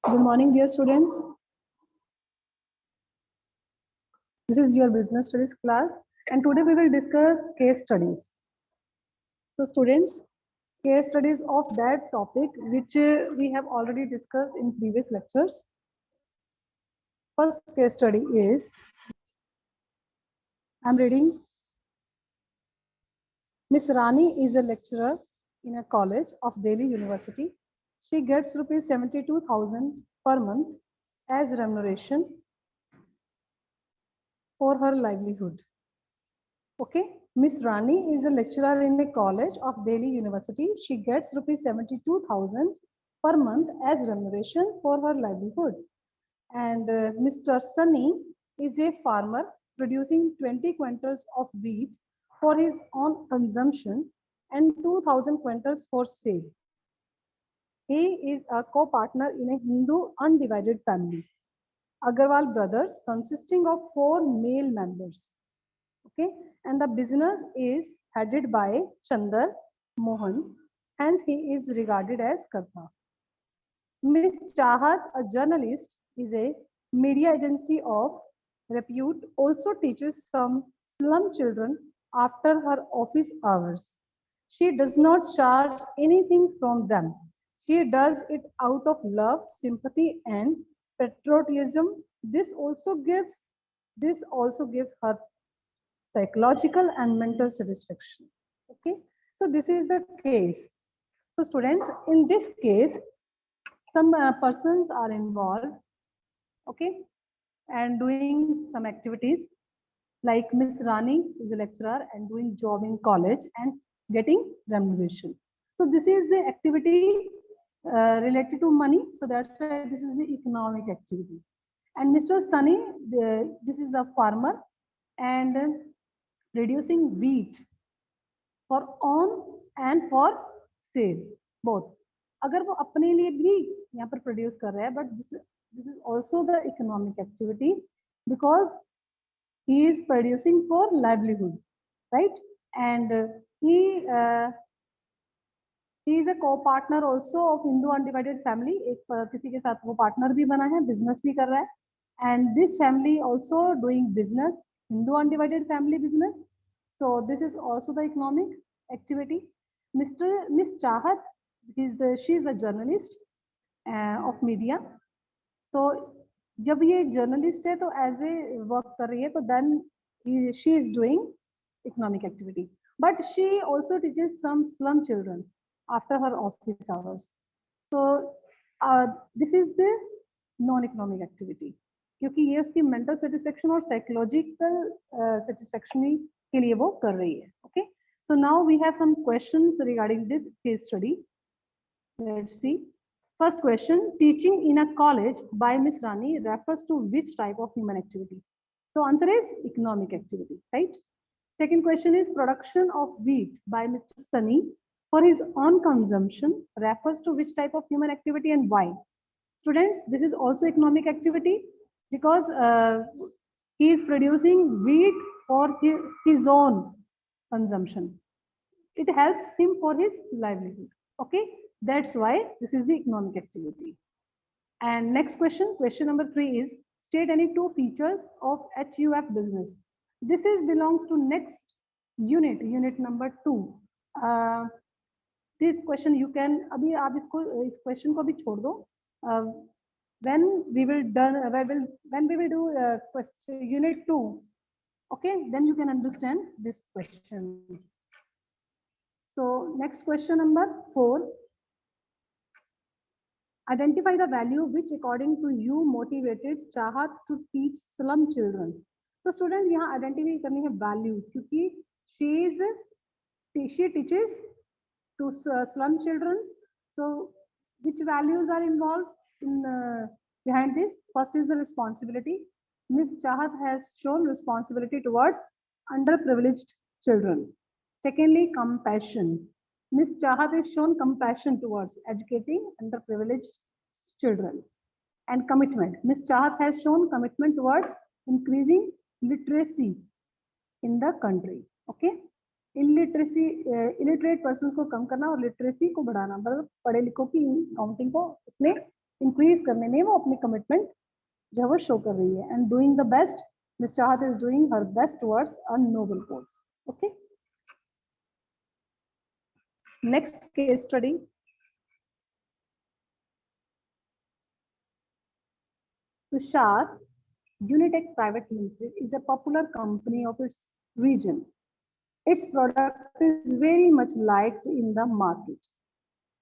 Good morning, dear students. This is your business studies class, and today we will discuss case studies. So, students, case studies of that topic which we have already discussed in previous lectures. First case study is, I'm reading. Miss Rani is a lecturer in a college of Delhi University. She gets rupees 72,000 per month as remuneration for her livelihood. Okay, Miss Rani is a lecturer in a college of Delhi University. She gets rupees 72,000 per month as remuneration for her livelihood. And Mr. Sunny is a farmer producing 20 quintals of wheat for his own consumption and 2,000 quintals for sale. He is a co-partner in a Hindu undivided family. Agarwal brothers consisting of 4 male members. Okay, and the business is headed by Chandar Mohan, hence he is regarded as Karta. Miss Chahat, a journalist, is a media agency of repute, also teaches some slum children after her office hours. She does not charge anything from them. She does it out of love, sympathy, and patriotism. This also gives her psychological and mental satisfaction. Okay, so this is the case. So students, in this case, some persons are involved, okay, and doing some activities, like Miss Rani is a lecturer and doing job in college and getting remuneration. So this is the activity related to money, so that's why this is the economic activity. And Mr. Sunny, this is the farmer and producing wheat for on and for sale both. अगर वो अपने लिए भी यहाँ पर produce कर रहा है, but this is also the economic activity because he is producing for livelihood, right? And he is a co-partner also of Hindu Undivided Family. एक किसी के साथ वो partner भी बना है, business भी कर रहा है, and this family also doing business, Hindu Undivided Family business. So this is also the economic activity. Miss Chahat she is a journalist of media. So जब ये journalist है तो as a work कर रही है, तो then she is doing economic activity. But she also teaches some slum children after her office hours. So this is the non-economic activity, क्योंकि ये उसकी mental satisfaction और psychological satisfaction के लिए वो कर रही है. Okay, so now we have some questions regarding this case study. Let's see. First question, teaching in a college by Miss Rani refers to which type of human activity? So answer is economic activity, right? Second question is production of wheat by Mr. Sunny for his own consumption refers to which type of human activity and why? Students, this is also economic activity because he is producing wheat for his own consumption. It helps him for his livelihood. Okay, that's why this is the economic activity. And next question, question number 3 is, state any 2 features of HUF business. This is belongs to next unit number 2. This question you can, अभी आप इसको इस question को भी छोड़ दो. When we will do question unit 2, okay, then you can understand this question. So next question number 4. Identify the value which according to you motivated Chahat to teach slum children. So students, यहाँ identify करनी है values, क्योंकि she teaches to slum children. So which values are involved in behind this? First is the responsibility. Miss Chahat has shown responsibility towards underprivileged children. Secondly, compassion. Miss Chahat has shown compassion towards educating underprivileged children. And commitment. Miss Chahat has shown commitment towards increasing literacy in the country. Okay, illiterate persons को कम करना और literacy को बढ़ाना, मतलब पढ़े लिखों की counting को इसमें इंक्रीज करने में वो अपनी कमिटमेंट जो है वो शो कर रही है, and doing the best, Miss Chahat is doing her best towards a noble course. Okay, next case study. Tushar Unitech Private Limited is a popular company of its region. Its product is very much liked in the market.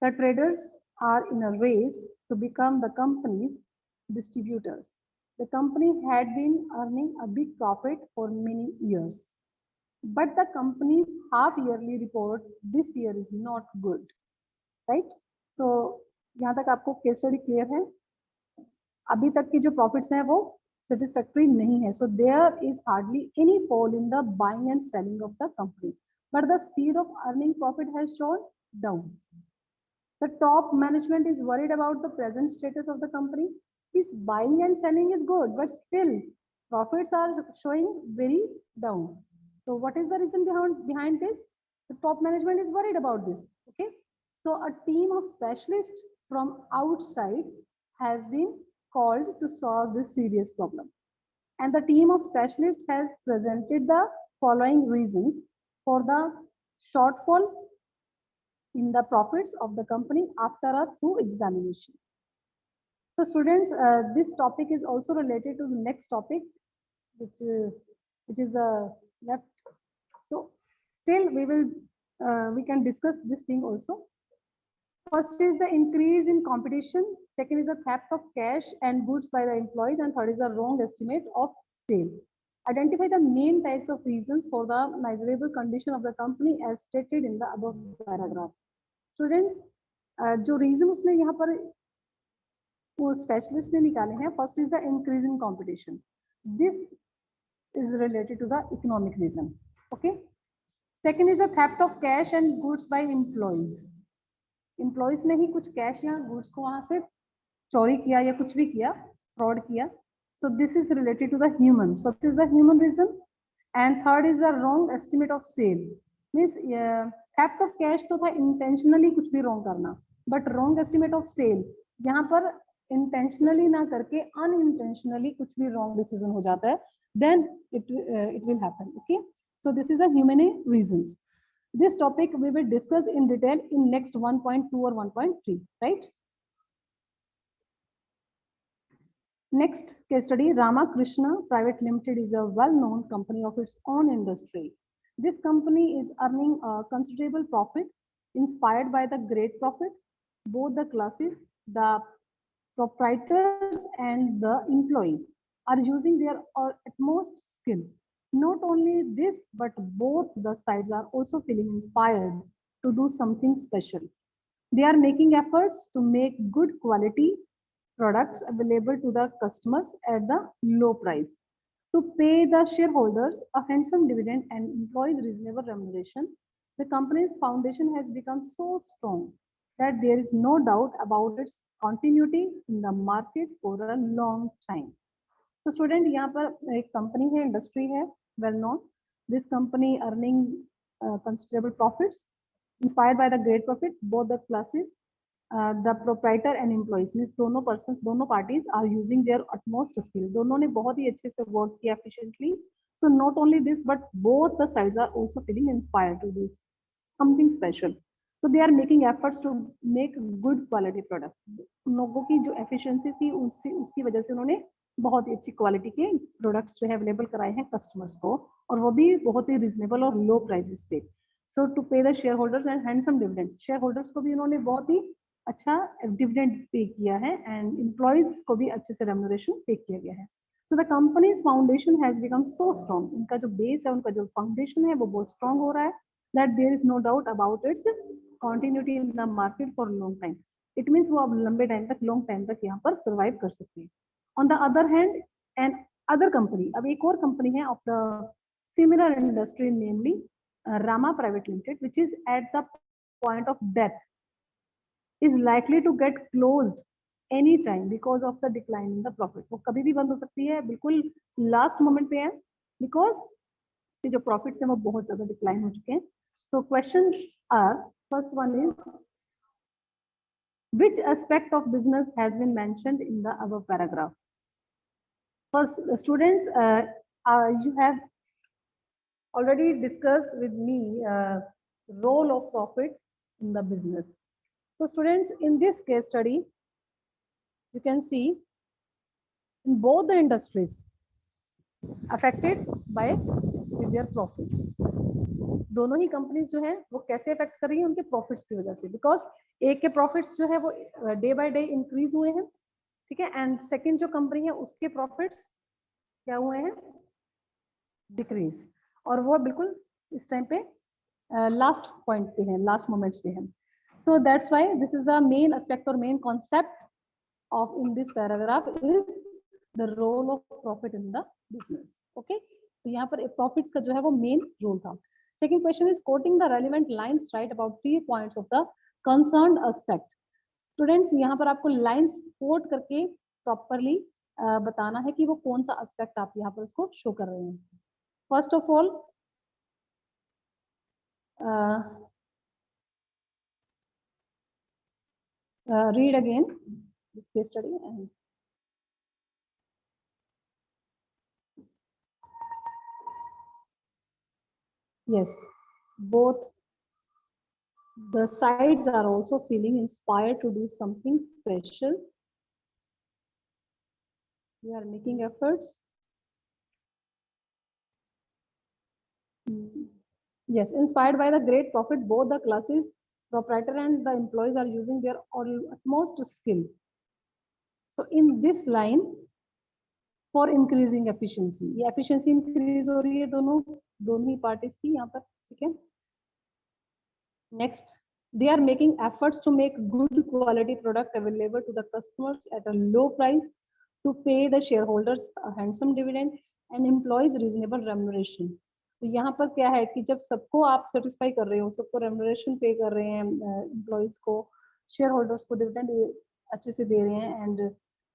The traders are in a race to become the company's distributors. The company had been earning a big profit for many years. But the company's half-yearly report this year is not good. Right? So, यहाँ तक आपको case study clear है? अभी तक की जो profits हैं वो satisfactory नहीं है. So there is hardly any fall in the buying and selling of the company, but the speed of earning profit has shown down. The top management is worried about the present status of the company. This buying and selling is good, but still profits are showing very down. So what is the reason behind this? The top management is worried about this. Okay, so a team of specialists from outside has been called to solve this serious problem. And the team of specialists has presented the following reasons for the shortfall in the profits of the company after a thorough examination. So students, this topic is also related to the next topic, which is the left. So still we can discuss this thing also. First is the increase in competition. Second is the theft of cash and goods by the employees, and third is the wrong estimate of sale. Identify the main types of reasons for the miserable condition of the company as stated in the above paragraph. Students, जो reason उसने यहाँ पर वो specialist ने निकाले हैं, first is the increase in competition. This is related to the economic reason. Okay. Second is the theft of cash and goods by employees. Employees ने ही कुछ कैश या गुड्स को वहां से चोरी किया या कुछ भी किया, फ्रॉड किया. So this is related to the human. So this is the human reason. And third is the wrong estimate of sale. Means theft of cash तो था intentionally कुछ भी wrong करना, but wrong estimate of sale यहाँ पर intentionally ना करके unintentionally कुछ भी wrong decision हो जाता है, then it will happen. Okay, so this is the human reasons. This topic we will discuss in detail in next 1.2 or 1.3, right? Next case study, Ramakrishna Private Limited is a well-known company of its own industry. This company is earning a considerable profit inspired by the great profit. Both the classes, the proprietors and the employees, are using their utmost skill. Not only this, but both the sides are also feeling inspired to do something special. They are making efforts to make good quality products available to the customers at the low price. To pay the shareholders a handsome dividend and employees reasonable remuneration, the company's foundation has become so strong that there is no doubt about its continuity in the market for a long time. तो student यहाँ पर एक company है, industry है, well known. This company earning considerable profits inspired by the great profit. Both the classes, the proprietor and employees, means दोनों person, दोनों parties are using their utmost skill. दोनों ने बहुत ही अच्छे से वर्क किया efficiently. So not only this, but both the sides are also feeling inspired to do something special. So they are making efforts to make good quality product. उन लोगों की जो एफिशिएंसी थी उसकी वजह से उन्होंने बहुत ही अच्छी क्वालिटी के प्रोडक्ट्स जो है अवेलेबल कराए हैं कस्टमर्स को, और वो भी बहुत ही रीजनेबल और लो प्राइसेस पे. सो टू पे the share holders and handsome dividend, share holders को भी उन्होंने बहुत ही अच्छा डिविडेंड पे किया है, एंड एम्प्लॉइज को भी अच्छे से रेम्यूनरेशन पे किया गया है. So the companies foundation has become so strong. उनका जो बेस है, उनका जो फाउंडेशन है वो बहुत स्ट्रॉन्ग हो रहा है, that there is no doubt about its continuity in the market for long time. It means वो अब लंबे टाइम तक, लॉन्ग टाइम तक यहाँ पर सर्वाइव कर सकते हैं. On the other hand, an other company, अब एक और कंपनी है of the similar industry, namely Rama Private Limited, which is at the point of death, is likely to get closed any time because of the decline in the profit. वो कभी भी बंद हो सकती है, बिल्कुल लास्ट मोमेंट पे है, because इसके जो प्रॉफिट्स हैं वो बहुत ज्यादा डिक्लाइन हो चुके हैं. So questions are, first one is, Which aspect of business has been mentioned in the above paragraph? First, students, you have already discussed with me role of profit in the business. So students, in this case study, you can see in both the industries affected by with their profits. दोनों ही companies जो है वो कैसे affect कर रही है, उनके profits की वजह से, बिकॉज एक के प्रॉफिट्स जो है वो डे बाय डे इंक्रीज हुए हैं, ठीक है, एंड सेकंड जो कंपनी है उसके प्रॉफिट्स क्या हुए हैं, डिक्रीज, और वो बिल्कुल इस टाइम पे लास्ट पॉइंट पे है, लास्ट मोमेंट्स पे है. So that's why this is the main aspect और main concept of in this paragraph is the role of profit in the business. Okay, तो यहाँ पर प्रॉफिट्स का जो है वो मेन रोल था. Second question is quoting the relevant lines, write about 3 points of the concerned aspect. Students, यहाँ पर आपको lines quote करके properly बताना है कि वो कौन सा aspect आप यहाँ पर उसको show कर रहे हैं. First of all, read again this case study and yes, both the sides are also feeling inspired to do something special. We are making efforts. Yes, inspired by the great profit, both the classes, proprietor and the employees are using their utmost skill. So in this line, for increasing efficiency, ये efficiency increase हो रही है दोनों ही parties की यहाँ पर, ठीक है. Next, they are making efforts to make good quality product available to the customers at a low price, to pay the shareholders a handsome dividend and employees reasonable remuneration. तो यहाँ पर क्या है कि जब सबको आप सेटिस्फाई कर रहे हो, सबको रेमुनरेशन पे कर रहे हैं, एम्प्लॉइज को, शेयर होल्डर्स को डिविडेंड अच्छे से दे रहे हैं एंड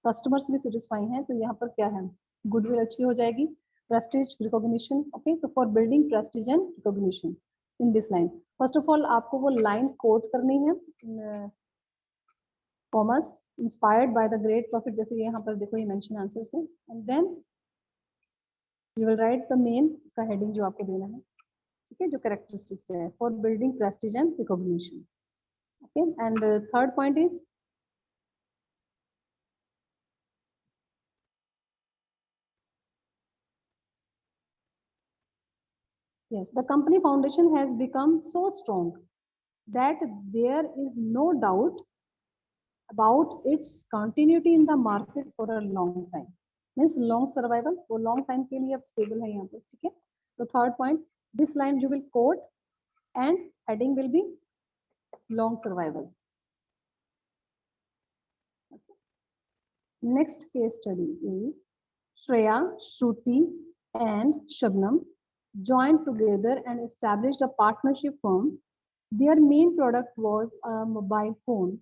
कस्टमर्स भी सेटिस्फाई हैं, तो यहाँ पर क्या है, गुडविल अच्छी हो जाएगी, प्रेस्टीज रिकॉग्निशन. ओके, तो for building prestige and recognition in this line, first of all आपको वो लाइन कोट करनी है, commerce, inspired by the great profit, जैसे यहाँ पर देखो ये मेंशन आंसर्स में, and then you will write the main, उसका हेडिंग जो आपको देना है, ठीक है, जो कैरेक्टरिस्टिक्स है, for building prestige and recognition. Okay, and third point is yes, the company foundation has become so strong that there is no doubt about its continuity in the market for a long time. Means long survival, वो long time के लिए अब stable है यहाँ पर, ठीक है. तो third point, this line you will quote and heading will be long survival. Okay. Next case study is Shreya, Shruti and Shabnam joined together and established a partnership firm. Their main product was a mobile phone.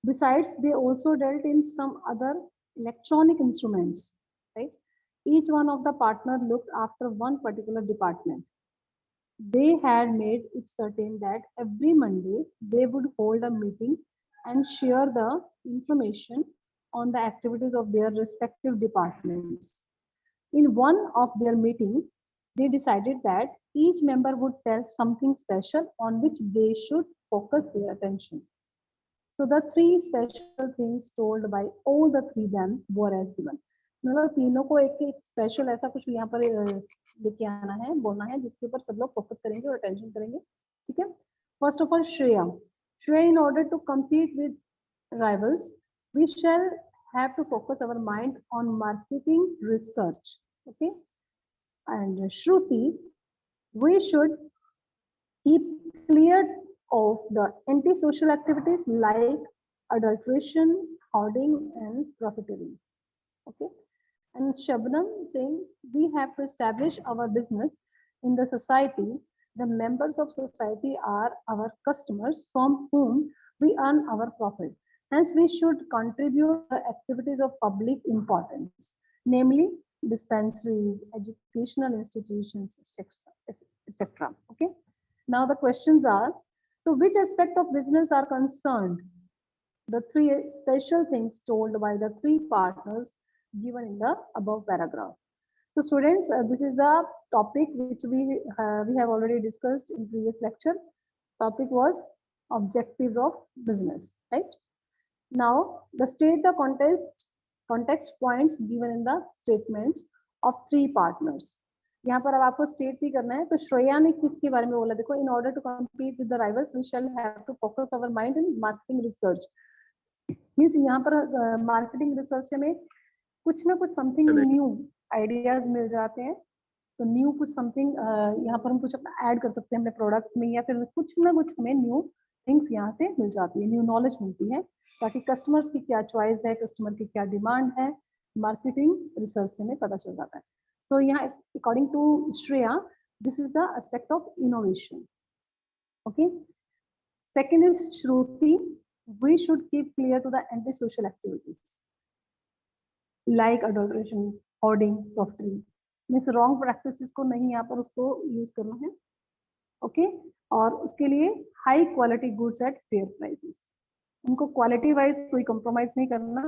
Besides, they also dealt in some other electronic instruments, right? Each one of the partner looked after one particular department. They had made it certain that every Monday they would hold a meeting and share the information on the activities of their respective departments. In one of their meetings, they decided that each member would tell something special on which they should focus their attention. So the three special things told by all the three them were as given. मतलब तीनों को एक एक special ऐसा कुछ यहाँ पर लेके आना है, बोलना है, जिसके ऊपर सब लोग फोकस करेंगे और अटेंशन करेंगे, ठीक है. First of all Shreya. Shreya, in order to compete with rivals, we shall have to focus our mind on marketing research. Okay. And Shruti, we should keep clear of the antisocial activities like adulteration, hoarding, and profiteering. Okay. And Shabnam saying we have to establish our business in the society. The members of society are our customers from whom we earn our profit. Hence, we should contribute the activities of public importance, namely dispensaries, educational institutions, etc. Okay. Now the questions are, to which aspect of business are concerned the three special things told by the three partners given in the above paragraph. So students, this is the topic which we have already discussed in previous lecture. Topic was objectives of business, right? Now the state the context points given in the statements of three partners. यहाँ पर अब आपको state भी करना है. तो श्रेया ने किसके बारे में बोला? देखो, in order to compete with the rivals we shall have to focus our mind in marketing research. Means यहाँ पर मार्केटिंग रिसर्च में कुछ ना कुछ समथिंग न्यू आइडियाज मिल जाते हैं. तो न्यू कुछ समथिंग यहाँ पर हम कुछ अपना ऐड कर सकते हैं अपने प्रोडक्ट में, या फिर कुछ ना कुछ हमें न्यू थिंग्स यहाँ से मिल जाती है, न्यू नॉलेज मिलती है, ताकि कस्टमर्स की क्या चॉइस है, कस्टमर की क्या डिमांड है, मार्केटिंग रिसर्च से हमें पता चल जाता है. सो यहाँ according to Shreya, this is the aspect of innovation. Okay. Second is Shruti. We should keep clear to the anti-social activities like adulteration, hoarding, profiteering. Means wrong practices को नहीं यहाँ पर उसको यूज करना है. ओके. और उसके लिए high quality goods at fair prices. उनको क्वालिटी वाइज कोई कॉम्प्रोमाइज नहीं करना,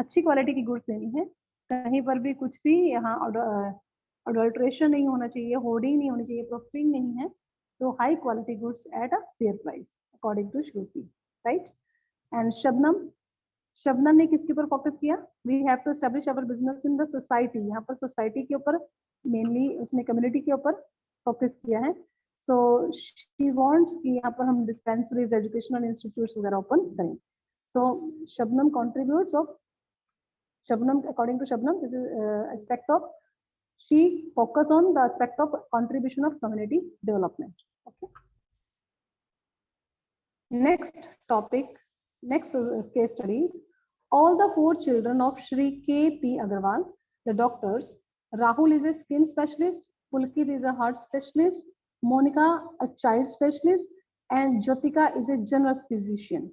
अच्छी क्वालिटी की गुड्स देनी है. कहीं पर भी कुछ भी यहाँ अडल्ट्रेशन नहीं होना चाहिए, होर्डिंग नहीं होनी चाहिए, प्रॉफिटिंग नहीं है. तो high quality goods at a fair price according to Shruti, right. And Shabnam ने किसके ऊपर फोकस किया? We have to establish our business in the society. यहाँ पर सोसाइटी के ऊपर मेनली उसने कम्युनिटी के ऊपर फोकस किया है. सो शी वांट्स कि यहाँ पर हम डिस्पेंसरीज, एजुकेशनल इंस्टीट्यूट्स वगैरह ओपन करें. So Shabnam contributes of Shabnam, according to Shabnam, this is aspect of, she focus on the aspect of contribution of community development. Okay. Next topic, next case studies. All the four children of Shri K.P. Agarwal, the doctors. Rahul is a skin specialist, Pulkit is a heart specialist, Monica a child specialist, and Jyotika is a general physician.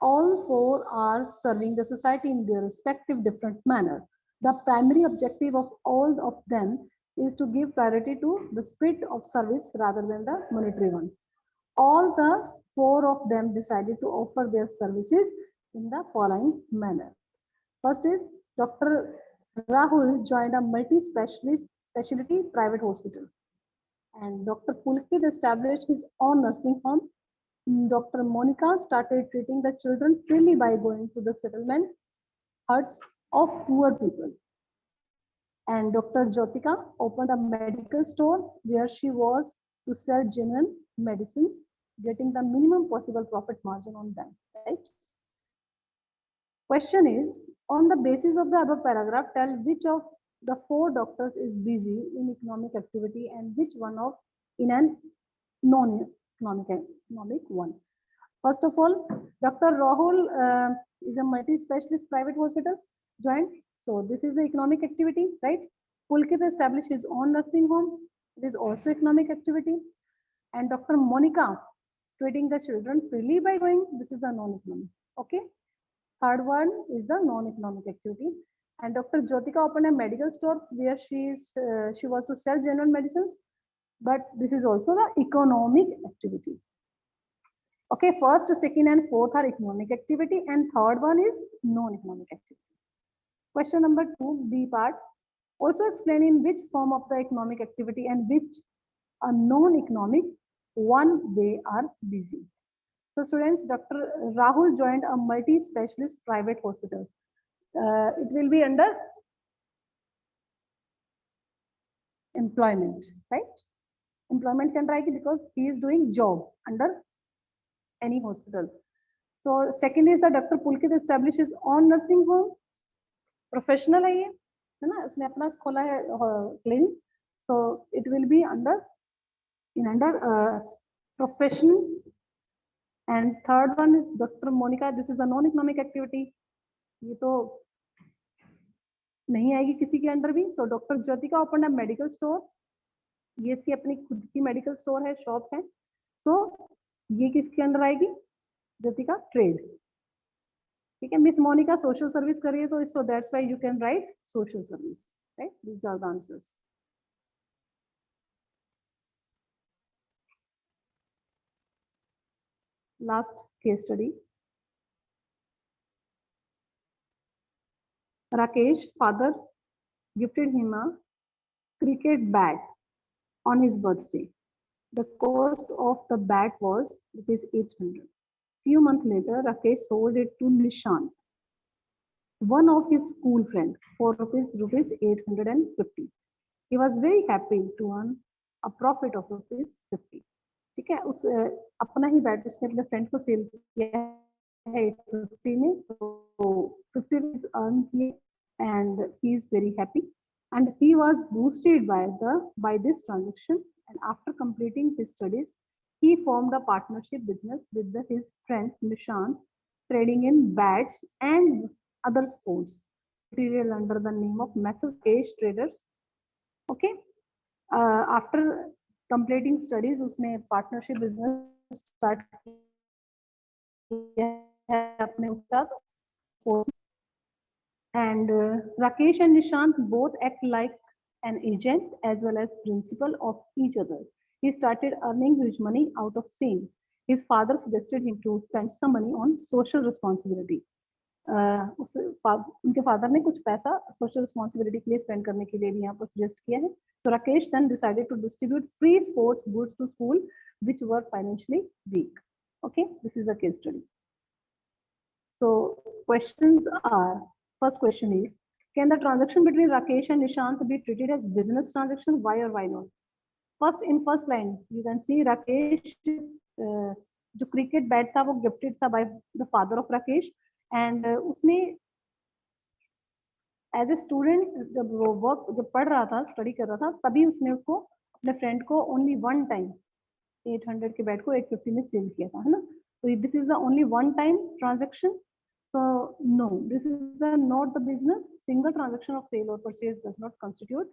All four are serving the society in their respective different manner. The primary objective of all of them is to give priority to the spirit of service rather than the monetary one. All the four of them decided to offer their services in the following manner. First is Dr. Rahul joined a multi-specialty private hospital, and Dr. Pulkit established his own nursing home. Dr. Monica started treating the children freely by going to the settlement huts of poor people. And Dr. Jyotika opened a medical store where she was to sell genuine medicines, getting the minimum possible profit margin on them, right? Question is, on the basis of the above paragraph, tell which of the four doctors is busy in economic activity and which one of in an non-economic one. First of all, Dr. Rahul is a multi-specialist private hospital joined. So this is the economic activity, right? Pulkit established his own nursing home. It is also economic activity. And Dr. Monica treating the children freely by going. This is the non-economic. Okay. Third one is the non-economic activity. And Dr. Jyotika opened a medical store where she was to sell general medicines. But this is also the economic activity. Okay, first, second, and fourth are economic activity, and third one is non-economic activity. Question number 2, B part. Also explain in which form of the economic activity and which a non-economic one they are busy. So students, Dr. Rahul joined a multi-specialist private hospital. It will be under employment, right? Employment can write because he is doing job under any hospital. So second is the Dr. Pulkit established his own nursing home. Professional है ये, है ना? इसने अपना खोला है clinic. So it will be under profession. And third one is Dr. Monica. This is a non-economic activity. ये तो नहीं आएगी किसी के अंडर भी. So Dr. Jyotika opened a medical store. ये इसकी अपनी खुद की मेडिकल स्टोर है, शॉप है. सो ये किसके अंडर आएगी? ज्योतिका ट्रेड. ठीक है. मिस मोनिका सोशल सर्विस कर रही है, तो so that's why you can write social service, right? These are the answers. Last case study. Rakesh father gifted him a cricket bat on his birthday. The cost of the bat was rupees 800. Few months later, Rakesh sold it to Nishant, one of his school friend, for rupees 850. He was very happy to earn a profit of rupees 50. ठीक है, उस अपना ही bat उसने अपने friend को cell किया है 850 में, तो 50 rupees earn किए and he is very happy and he was boosted by this transaction, and after completing his studies he formed a partnership business with his friend Nishant, trading in bats and other sports material under the name of Maxus Ace Traders. Okay, after completing studies उसने partnership business start किया है अपने साथ, and Rakesh and Nishant both act like an agent as well as principal of each other. He started earning huge money out of same. His father suggested him to spend some money on social responsibility. उनके father ने कुछ पैसा social responsibility के लिए spend करने के लिए भी यहाँ पर सजेस्ट किया है. सो Rakesh then decided to distribute free sports goods to school which were financially weak. Okay, this is the case study. So questions are, first question is, can the transaction between Rakesh and Nishant be treated as business transaction? Why or why not? First, in first line you can see Rakesh जो cricket bat था वो gifted था by the father of Rakesh, and उसने as a student जब वो जब पढ़ रहा था, स्टडी कर रहा था, तभी उसने उसको अपने फ्रेंड को ओनली वन टाइम 800 के बैट को 850 में सेल किया था, है ना. तो this is the only one time transaction. So no, this is the not the business. Single transaction of sale और purchase does not constitute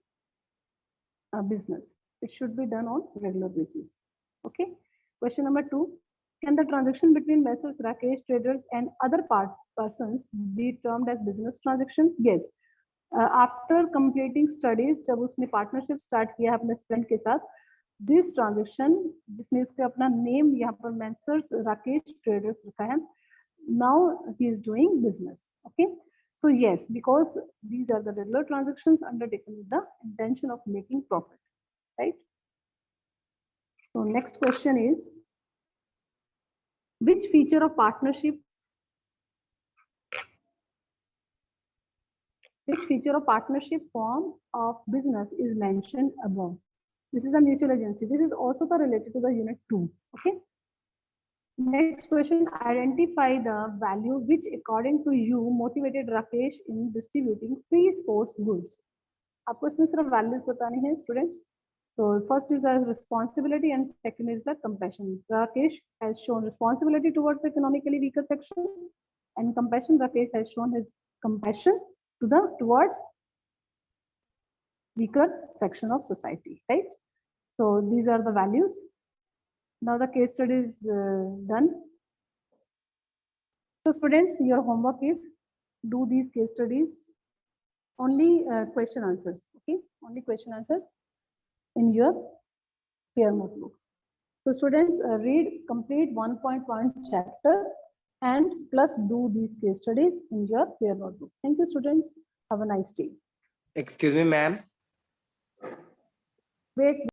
a business. It should be done on regular basis. Okay. Question number 2. Can the transaction between Messrs. Rakesh Traders and other persons be termed as business transaction? Yes. After completing studies, जब उसने partnership start किया अपने friend के साथ, this transaction जिसने उसके अपना name यहाँ पर Messrs. Rakesh Traders रखा है, now he is doing business. Okay. So yes, because these are the regular transactions undertaken with the intention of making profit, right? So next question is, which feature of partnership form of business is mentioned above? This is a mutual agency. This is also related to the unit 2. Okay. Next question, identify the value which according to you motivated Rakesh in distributing free sports goods. आपको इसमें सिर्फ values बतानी है students. So first is the responsibility and second is the compassion. Rakesh has shown responsibility towards the economically weaker section, and compassion, Rakesh has shown his compassion towards weaker section of society, right? So these are the values. Now the case study is done. So students, your homework is do these case studies, only question answers. Okay, only question answers in your peer notebook. So students, read complete 1.1 chapter and plus do these case studies in your peer notebooks. Thank you students. Have a nice day. Excuse me, ma'am. Wait.